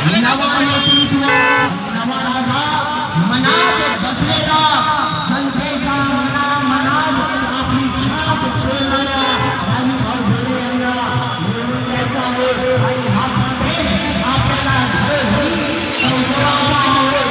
नवा नेतृत्व नवा राजा मनात बसलेला जनतेच्या मनात आपली छाप सोडणारा राजूभाऊ ढोले यांना निवडून द्यायचा आहे आणि हा संदेश आपल्याला घरोघरी पोहोचवायचा आहे।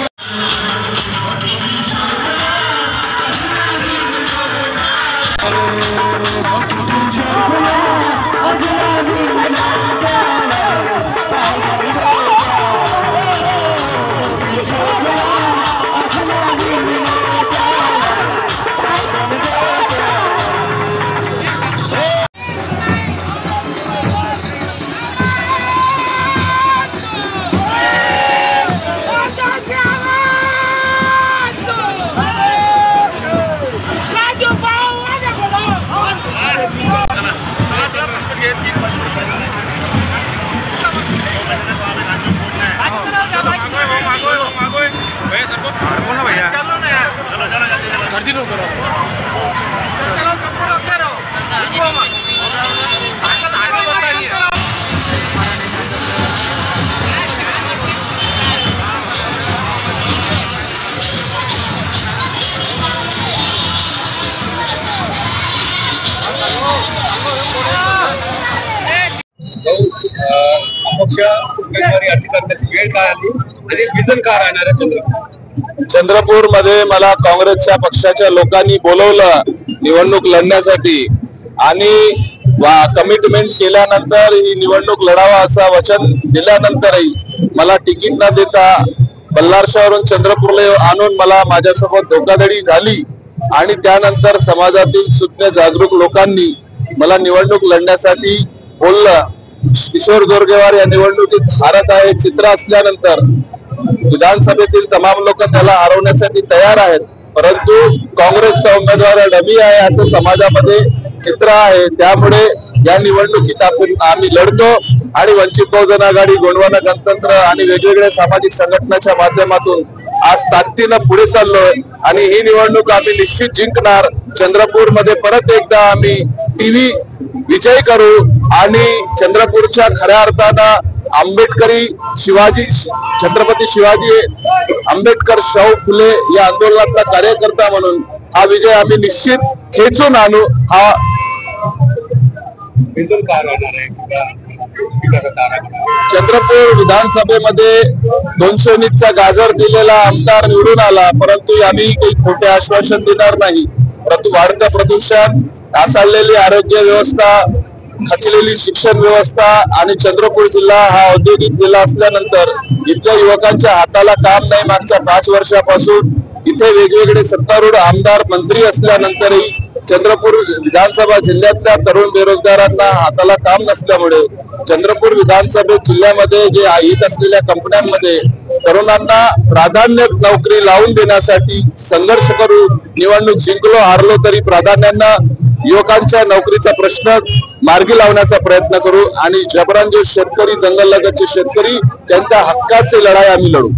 चंद्रपूर मध्ये मला काँग्रेसच्या पक्षाच्या लोकांनी बोलवलं निवडणूक लढण्यासाठी आणि कमिटमेंट केल्यानंतर ही निवडणूक लढावा असा वचन दिल्यानंतरही मला तिकीट न देता बल्लारशावरून चंद्रपूरला आणून मला माझ्यासोबत धोकाधडी झाली आणि त्यानंतर समाजातील सुज्ञ जागरूक लोकांनी मला निवडणूक लढण्यासाठी बोललं। किशोर जोरगेवार या निवडणुकीत हारत आहे चित्र असल्यानंतर विधानसभेतील तमाम लोक त्याला हरवण्यासाठी तयार आहेत, परंतु काँग्रेसचा उमेदवार डमी आहे असं समाजामध्ये चित्र आहे। त्यामुळे या निवडणुकीत आम्ही लढतो आणि वंचित बहुजन आघाडी, गोंडवाना गणतंत्र आणि वेगवेगळ्या सामाजिक संघटनांच्या माध्यमातून आज ताकदीनं पुढे चाललोय आणि ही निवडणूक आम्ही निश्चित जिंकणार। चंद्रपूर मध्ये परत एकदा आम्ही टीव्ही विजय करू आणि चंद्रपूरच्या खऱ्या अर्थानं आंबेडकरी शिवाजी छत्रपती शिवाजी आंबेडकर शाहू फुले या आंदोलनातला कार्यकर्ता म्हणून हा विजय आम्ही निश्चित खेचून आणू। हा चंद्रपूर विधानसभेमध्ये 219चा गाजर दिलेला आमदार निवडून आला, परंतु आम्ही काही खोटे आश्वासन देणार नाही। वाढतं प्रदूषण, ढासळलेली आरोग्य व्यवस्था, खचलेली शिक्षण व्यवस्था आणि चंद्रपूर जिल्हा हा औद्योगिक जिल्हा असल्यानंतर इथल्या युवकांच्या हाताला काम नाही। मागच्या 5 वर्षापासून इथे वेगवेगळे सत्तारूढ आमदार मंत्री असल्यानंतरही चंद्रपूर विधानसभा जिल्ह्यातल्या तरुण बेरोजगारांना हाताला काम नसल्यामुळे चंद्रपूर विधानसभा जिल्ह्यामध्ये जे येत असलेल्या कंपन्यांमध्ये तरुणांना प्राधान्य नोकरी लावून देण्यासाठी संघर्ष करू। निवडणूक जिंकलो हारलो तरी प्राधान्यानं युवकांच्या नोकरीचा प्रश्न मार्गी लावण्याचा प्रयत्न करू आणि जबरान जो शेतकरी, जंगललगतचे शेतकरी, त्यांच्या हक्काची लढाई आम्ही लढू।